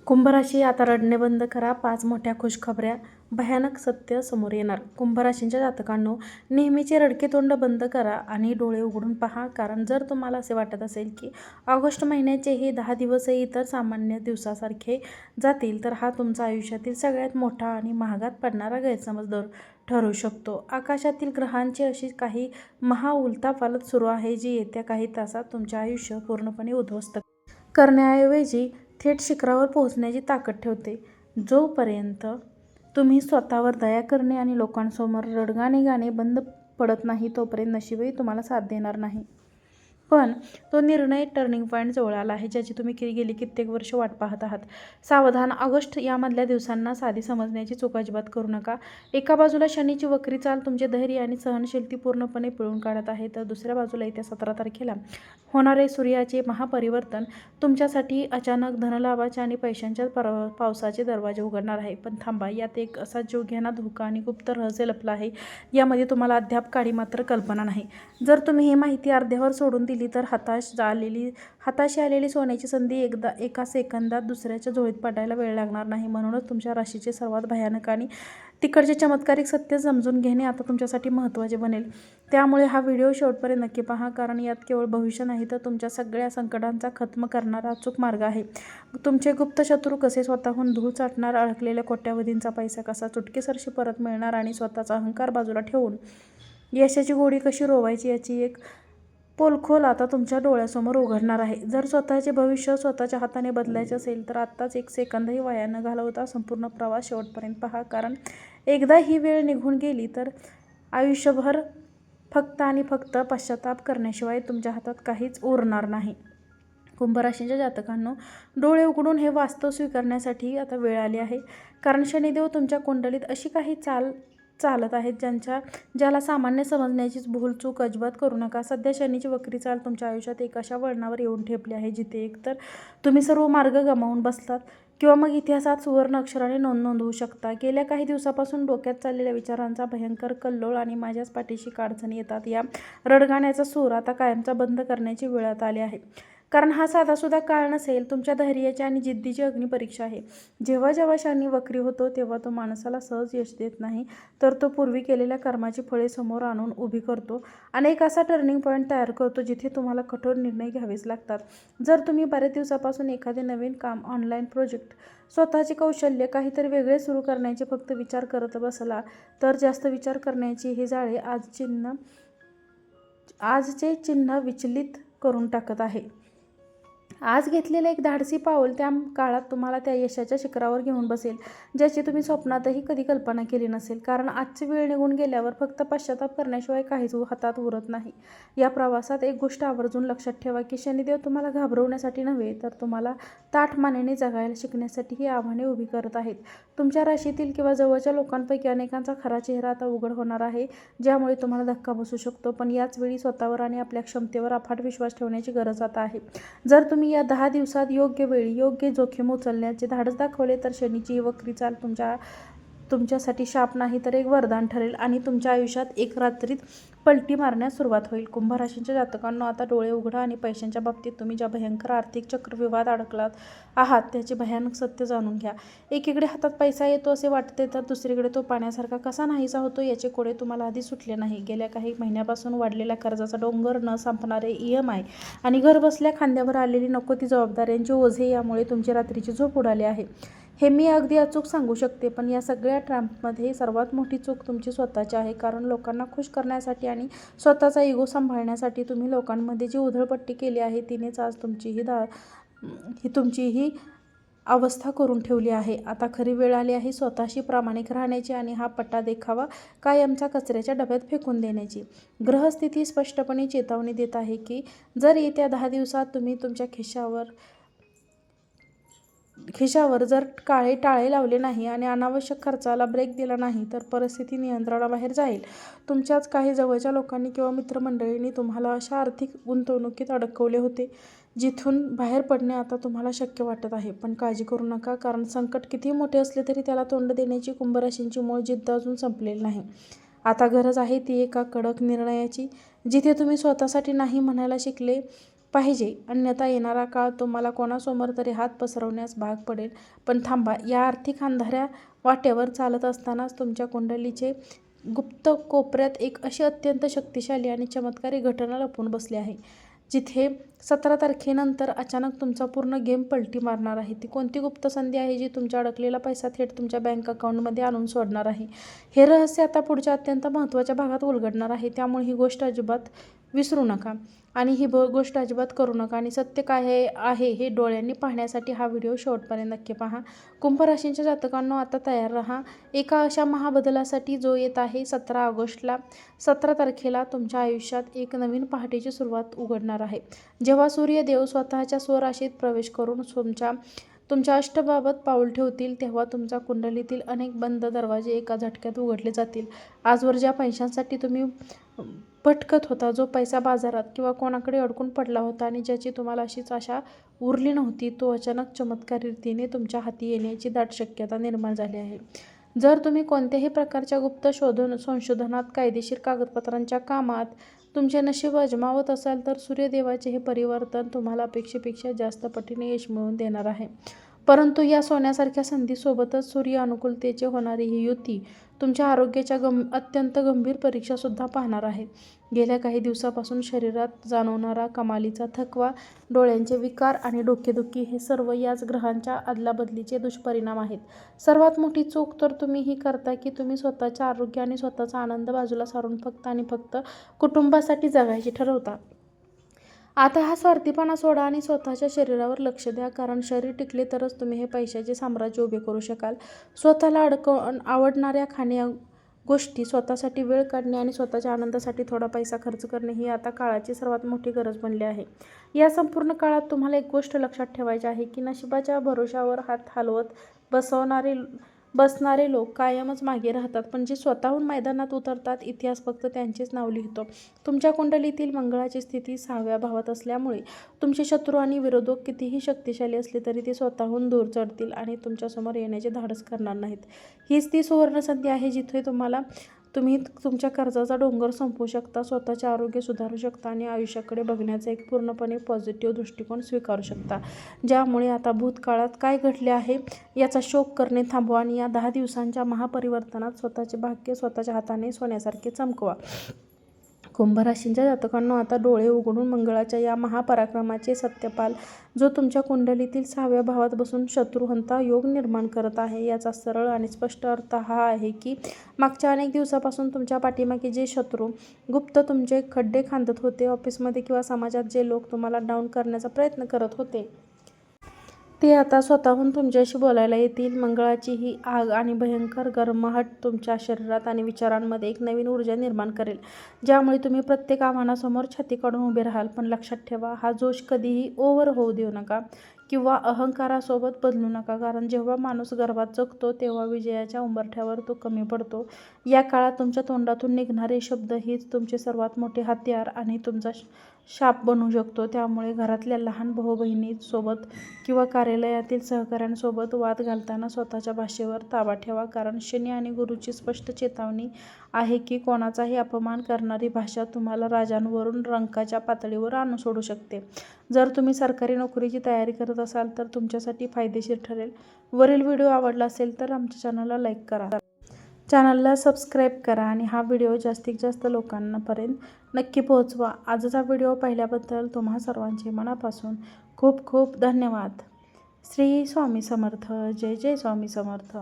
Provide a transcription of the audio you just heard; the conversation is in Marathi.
कुंभराशी आता रडणे बंद करा. 5 मोठ्या खुशखबऱ्या. भयानक सत्य समोर येणार. कुंभराशींच्या जातकांनो, नेहमीचे रडके तोंड बंद करा आणि डोळे उघडून पहा. कारण जर तुम्हाला असे वाटत असेल की ऑगस्ट महिन्याचे हे 10 दिवसही इतर सामान्य दिवसासारखे जातील, तर हा तुमचा आयुष्यातील सगळ्यात मोठा आणि महागात पडणारा गैरसमज ठरू शकतो. आकाशातील ग्रहांची अशी काही उलथापालथ सुरू आहे, जी येत्या काही तासात तुमचे आयुष्य पूर्णपणे उद्ध्वस्त करण्याऐवजी थेट शिखरावर पोहोचण्याची ताकद ठेवते. जोपर्यंत तुम्ही स्वतःवर दया करणे आणि लोकांसमोर रडगाणे गाणे बंद पडत नाही, तोपर्यंत नशीबही तुम्हाला साथ देणार नाही. पण तो निर्णय टर्निंग पॉईंट जवळ आला आहे, ज्याची तुम्ही गेली कित्येक वर्ष वाट पाहत आहात. सावधान. ऑगस्ट यामधल्या दिवसांना साधी समजण्याची चूक अजिबात करू नका. एका बाजूला शनीची वक्री चाल तुमचे धैर्य आणि सहनशीलता पूर्णपणे पिळून काढत आहे, तर दुसऱ्या बाजूला येत्या 17 तारखेला होणारे सूर्याचे महापरिवर्तन तुमच्यासाठी अचानक धनलाभाचे आणि पैशांच्या पावसाचे दरवाजे उघडणार आहे. पण थांबा, यात एक असा जीवघेणा धोका आणि गुप्त रहस्य लपलं आहे, यामध्ये तुम्हाला अद्याप काडी मात्र कल्पना नाही. जर तुम्ही ही माहिती अर्ध्यावर सोडून दिली, तर हाताशी आलेली सोन्याची संधी एका सेकंदात दुसऱ्याच्या झोळीत पडायला वेळ लागणार नाही. म्हणूनच तुमच्या राशीचे सर्वात भयानक आणि तिकडचे चमत्कारिक सत्य समजून घेणे आता तुमच्यासाठी महत्त्वाचे बनेल. त्यामुळे हा व्हिडिओ शेवटपर्यंत नक्की पहा, कारण यात केवळ भविष्य नाही, तर तुमच्या सगळ्या संकटांचा खत्म करणारा अचूक मार्ग आहे. तुमचे गुप्त शत्रू कसे स्वतःहून धूळ चाटणार, अडकलेल्या कोट्यावधींचा पैसा कसा चुटकीसरशी परत मिळणार आणि स्वतःचा अहंकार बाजूला ठेवून यशाची गोडी कशी रोवायची, याची एक पोलखोल आता तुमच्या डोळ्यासमोर उघडणार आहे. जर स्वतःचे भविष्य स्वतःच्या हाताने बदलायचे असेल, तर आत्ताच एक सेकंदही वाया न घालवता संपूर्ण प्रवास शेवटपर्यंत पहा. कारण एकदा ही वेळ निघून गेली, तर आयुष्यभर फक्त आणि फक्त पश्चाताप करण्याशिवाय तुमच्या हातात काहीच उरणार नाही. कुंभराशींच्या जातकांनो, डोळे उघडून हे वास्तव स्वीकारण्यासाठी आता वेळ आली आहे. कारण शनिदेव तुमच्या कुंडलीत अशी काही चालत आहेत ज्याला सामान्य समजण्याची भूलचूक अजिबात करू नका. सध्या शनीची वक्री चाल तुमच्या आयुष्यात एक अशा वळणावर येऊन ठेपली आहे, जिथे एकतर तुम्ही सर्व मार्ग गमावून बसलात किंवा मग इतिहासात सुवर्ण अक्षराने नोंदवू शकता. गेल्या काही दिवसापासून डोक्यात चाललेल्या विचारांचा भयंकर कल्लोळ आणि माझ्याच पाठीशी अडचणी येतात, या रडगाण्याचा सूर आता कायमचा बंद करण्याची वेळ आता आली आहे. कारण हा साधासुद्धा काळ नसेल, तुमच्या धैर्याची आणि जिद्दीची अग्निपरीक्षा आहे. जेव्हा जेव्हा शनी वक्री होतो, तेव्हा तो माणसाला सहज यश देत नाही, तर तो पूर्वी केलेल्या कर्माची फळे समोर आणून उभी करतो आणि एक असा टर्निंग पॉईंट तयार करतो, जिथे तुम्हाला कठोर निर्णय घ्यावेच लागतात. जर तुम्ही बऱ्याच दिवसापासून एखादे नवीन काम, ऑनलाईन प्रोजेक्ट, स्वतःचे कौशल्य, काहीतरी वेगळे सुरू करण्याचे फक्त विचार करत बसला, तर जास्त विचार करण्याची हे जाळे आजचे चिन्ह विचलित करून टाकत आहे. आज घेतलेलं एक धाडसी पाऊल त्या काळात तुम्हाला त्या यशाच्या शिखरावर घेऊन बसेल, ज्याची तुम्ही स्वप्नातही कधी कल्पना केली नसेल. कारण आजची वेळ निघून गेल्यावर फक्त पश्चाताप करण्याशिवाय काहीच हातात उरत नाही. या प्रवासात एक गोष्ट आवर्जून लक्षात ठेवा की शनिदेव तुम्हाला घाबरवण्यासाठी नव्हे, तर तुम्हाला ताठ मानेने जगायला शिकण्यासाठी ही आव्हाने उभी करत आहेत. तुमच्या राशीतील किंवा जवळच्या लोकांपैकी अनेकांचा खरा चेहरा आता उघड होणार आहे, ज्यामुळे तुम्हाला धक्का बसू शकतो. पण याच वेळी स्वतःवर आणि आपल्या क्षमतेवर अफाट विश्वास ठेवण्याची गरज आता आहे. जर तुम्ही या 10 दिवसात योग्य वेळी योग्य जोखीम उचलण्याचे धाडस दाखवले, तर शनीची ही वक्री चाल तुमच्यासाठी शाप नाही, तर एक वरदान ठरेल आणि तुमच्या आयुष्यात एक रात्रीत पलटी मारण्यास सुरुवात होईल. कुंभराशींच्या जातकांनो, आता डोळे उघडा आणि पैशांच्या बाबतीत तुम्ही ज्या भयंकर आर्थिक चक्रव्यूहात अडकलात आहात, त्याचे भयानक सत्य जाणून घ्या. एकीकडे हातात पैसा येतो असे वाटते, तर दुसरीकडे तो पाण्यासारखा कसा नाहीसा होतो, याचे कोडे तुम्हाला आधी सुटले नाही. गेल्या काही महिन्यापासून वाढलेल्या कर्जाचा डोंगर, न संपणारे EMI आणि घरबसल्या खांद्यावर आलेली नको ती जबाबदाऱ्यांचे ओझे, यामुळे तुमची रात्रीची झोप उडाली आहे. हे मी अगदी अचूक सांगू शकते. पण या सगळ्या ट्रॅम्पमध्ये सर्वात मोठी चूक तुमची स्वतःची आहे. कारण लोकांना खुश करण्यासाठी आणि स्वतःचा इगो सांभाळण्यासाठी तुम्ही लोकांमध्ये जी उधळपट्टी केली आहे, तिनेच आज तुमची ही अवस्था करून ठेवली आहे. आता खरी वेळ आली आहे स्वतःशी प्रामाणिक राहण्याची आणि हा पट्टा देखावा कायमचा कचऱ्याच्या डब्यात फेकून देण्याची. ग्रहस्थिती स्पष्टपणे चेतावणी देत आहे की जर येत्या 10 दिवसात तुम्ही तुमच्या खिशावर जर काळे टाळे लावले नाही आणि अनावश्यक खर्चाला ब्रेक दिला नाही, तर परिस्थिती नियंत्रणाबाहेर जाईल. तुमच्याच काही जवळच्या लोकांनी किंवा मित्रमंडळींनी तुम्हाला अशा आर्थिक गुंतवणुकीत अडकवले होते, जिथून बाहेर पडणे आता तुम्हाला शक्य वाटत आहे. पण काळजी करू नका, कारण संकट कितीही मोठे असले तरी त्याला तोंड देण्याची कुंभराशींची मूळ जिद्द अजून संपलेली नाही. आता गरज आहे ती एका कडक निर्णयाची, जिथे तुम्ही स्वतःसाठी नाही म्हणायला शिकले पाहिजे, अन्यथा येणारा काळ तुम्हाला कोणासमोर तरी हात पसरवण्यास भाग पडेल. पण थांबा, या आर्थिक अंधाऱ्या वाटेवर चालत असतानाच तुमच्या कुंडलीचे गुप्त कोपऱ्यात एक अशी अत्यंत शक्तिशाली आणि चमत्कारी घटना लपून बसली आहे, जिथे 17 तारखेनंतर अचानक तुमचा पूर्ण गेम पलटी मारणार आहे. ती कोणती गुप्त संधी आहे जी तुमचा अडकलेला पैसा थेट तुमच्या बँक अकाउंटमध्ये आणून सोडणार आहे? हे रहस्य आता पुढच्या अत्यंत महत्त्वाच्या भागात उलगडणार आहे. त्यामुळे ही गोष्ट अजिबात विसरू नका आणि ही गोष्ट अजिबात करू नका. आणि सत्य काय आहे हे डोळ्यांनी पाहण्यासाठी हा व्हिडिओ शेवटपर्यंत नक्की पहा. कुंभ राशींच्या जातकांनो, आता तयार राहा एका अशा महाबदलासाठी जो येत आहे. 17 ऑगस्टला 17 तारखेला तुमच्या आयुष्यात एक नवीन पहाटेची सुरुवात उघडणार आहे, जेव्हा सूर्यदेव स्वतःच्या स्वराशीत प्रवेश करून तुमच्या अष्टबाबत पाऊल ठेवतील. तेव्हा तुमच्या कुंडलीतील अनेक बंद दरवाजे एका झटक्यात उघडले जातील. आजवर ज्या पैशांसाठी तुम्ही भटकत होता, जो पैसा बाजारात किंवा कोणाकडे अडकून पडला होता आणि ज्याची तुम्हाला अशीच आशा उरली नव्हती, तो अचानक चमत्कारी रीतीने तुमच्या हाती येण्याची दाट शक्यता निर्माण झाली आहे. जर तुम्ही कोणत्याही प्रकारच्या गुप्त संशोधनात, कायदेशीर कागदपत्रांच्या कामात तुमचे नशीब अजमावत असाल, तर सूर्यदेवाचे हे परिवर्तन तुम्हाला अपेक्षेपेक्षा जास्त पटीने यश मिळवून देणार आहे. परंतु या सोन्यासारख्या संधीसोबतच सूर्य अनुकूलतेची होणारी ही युती तुमच्या आरोग्याच्या अत्यंत गंभीर परीक्षासुद्धा पाहणार आहे. गेल्या काही दिवसापासून शरीरात जाणवणारा कमालीचा थकवा, डोळ्यांचे विकार आणि डोकेदुखी हे सर्व याच ग्रहांच्या अदलाबदलीचे दुष्परिणाम आहेत. सर्वात मोठी चूक तर तुम्ही ही करता की तुम्ही स्वतःच्या आरोग्य आणि स्वतःचा आनंद बाजूला सारून फक्त आणि फक्त कुटुंबासाठी जगायचे ठरवता. आता हा स्वार्थीपणा सोडा आणि स्वतःच्या शरीरावर लक्ष द्या, कारण शरीर टिकले तरच तुम्ही हे पैशाचे साम्राज्य उभे करू शकाल. स्वतःला आवडणाऱ्या खाण्या गोष्टी, स्वतःसाठी वेळ काढणे आणि स्वतःच्या आनंदासाठी थोडा पैसा खर्च करणे ही आता काळाची सर्वात मोठी गरज बनली आहे. या संपूर्ण काळात तुम्हाला एक गोष्ट लक्षात ठेवायची आहे की नशिबाच्या भरोशावर हात हलवत बसणारे लोक कायमच मागे राहतात, पण जे स्वतःहून मैदानात उतरतात, इतिहास फक्त त्यांचेच नाव लिहितो. तुमच्या कुंडलीतील मंगळाची स्थिती 6व्या भावात असल्यामुळे तुमचे शत्रू आणि विरोधक कितीही शक्तिशाली असले तरी ते स्वतःहून दूर चढतील आणि तुमच्यासमोर येण्याचे धाडस करणार नाहीत. हीच ती सुवर्णसंधी आहे जिथे तुम्ही तुमच्या कर्जाचा डोंगर संपवू शकता, स्वतःचे आरोग्य सुधारू शकता आणि आयुष्याकडे बघण्याचा एक पूर्णपणे पॉझिटिव्ह दृष्टिकोन स्वीकारू शकता. ज्यामुळे आता भूतकाळात काय घडले आहे याचा शोक करणे थांबवा आणि या 10 दिवसांच्या महापरिवर्तनात स्वतःचे भाग्य स्वतःच्या हाताने सोन्यासारखे चमकवा. कुंभ राशींच्या जातकांनो, आता डोळे उघडून मंगळाच्या या महापराक्रमाचे सत्यपाल, जो तुमच्या कुंडलीतील 6व्या भावात बसून शत्रुहंता योग निर्माण करत आहे, याचा सरळ आणि स्पष्ट अर्थ हा आहे की मागच्या अनेक दिवसापासून तुमच्या पाठीमागे जे शत्रू गुप्त तुमचे खड्डे खांदत होते, ऑफिसमध्ये किंवा समाजात जे लोक तुम्हाला डाऊन करण्याचा प्रयत्न करत होते, ते आता स्वतःहून तुमच्याशी बोलायला येतील. मंगळाची ही आग आणि भयंकर गरमाहट तुमच्या शरीरात आणि विचारांमध्ये एक नवीन ऊर्जा निर्माण करेल, ज्यामुळे तुम्ही प्रत्येक आव्हानासमोर छाती काढून उभे राहाल. पण लक्षात ठेवा, हा जोश कधीही ओव्हर होऊ देऊ नका किंवा अहंकारासोबत बदलू नका, कारण जेव्हा माणूस गर्वात जगतो तेव्हा विजयाच्या उंबरठ्यावर तो कमी पडतो. या काळात तुमच्या तोंडातून निघणारे शब्द हीच तुमचे सर्वात मोठे हत्यार आणि तुमचा शाप बनू शकतो. त्यामुळे घरातल्या लहान भाऊ-बहिणींसोबत किंवा कार्यालयातील सहकाऱ्यांसोबत वाद घालताना स्वतःच्या भाषेवर ताबा ठेवा, कारण शनी आणि गुरूची स्पष्ट चेतावणी आहे की कोणाचाही अपमान करणारी भाषा तुम्हाला राजांवरून रंकाच्या पातळीवर आणून सोडू शकते. जर तुम्ही सरकारी नोकरीची तयारी करत असाल तर तुमच्यासाठी फायदेशीर ठरेल. वरील व्हिडिओ आवडला असेल तर आमच्या चॅनलला लाईक करा, चॅनलला सबस्क्राईब करा आणि हा व्हिडिओ जास्तीत जास्त लोकांपर्यंत नक्की पोहोचवा. आजचा व्हिडिओ पाहिल्याबद्दल तुम्हा सर्वांचे मनापासून खूप खूप धन्यवाद. श्री स्वामी समर्थ. जय जय स्वामी समर्थ.